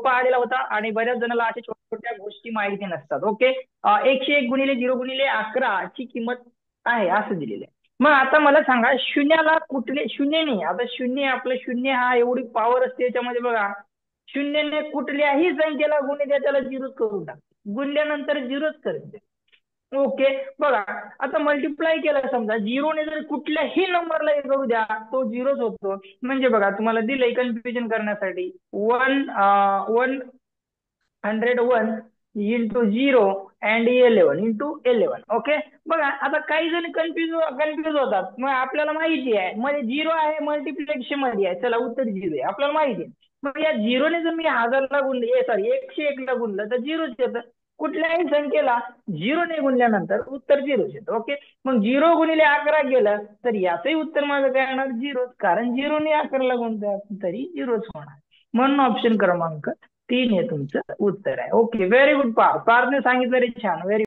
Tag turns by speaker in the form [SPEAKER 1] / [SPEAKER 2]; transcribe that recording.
[SPEAKER 1] सोपा आलेला होता आणि बऱ्याच जणांना अशा छोट्या छोट्या गोष्टी माहिती नसतात. ओके. 101 गुणिले 0 गुणिले 11 ची किंमत आहे असं दिलेलं आहे. मग आता मला सांगा शून्याला कुठले शून्य नाही, आता शून्य आपलं शून्य हा एवढी पॉवर असते याच्यामध्ये बघा. शून्याने कुठल्याही संख्येला गुणले द्या त्याला झिरोच करून टाक, गुणल्यानंतर झिरोच करते. ओके. बघा आता मल्टिप्लाय केला समजा झिरोने जर कुठल्याही नंबरला हे करू द्या तो झिरोच होतो. म्हणजे बघा तुम्हाला दिलंय कन्फ्युजन करण्यासाठी 101 इंटू 0 अँड 11 इंटू 11. ओके. बघा आता काही जण कन्फ्युज होतात. मग आपल्याला माहिती आहे मध्ये झिरो आहे मल्टिप्लेक्शन मध्ये आहे, चला उत्तर झिरो आहे आपल्याला माहिती आहे. मग या झिरोने जर मी 1000ला गुणले सॉरी 101 ला गुणलं तर झिरोच येतं. कुठल्याही संख्येला झिरोने गुणल्यानंतर उत्तर झिरोच येतं. ओके. मग 0 गुणिले 11 गेलं तर याचंही उत्तर माझं काय येणार झिरोच, कारण 0ने 11ला गुणतोय तरी झिरोच होणार. म्हणून ऑप्शन क्रमांक 3 हे तुमचं उत्तर आहे. ओके. Very good. पारने सांगितलं रे छान. व्हेरी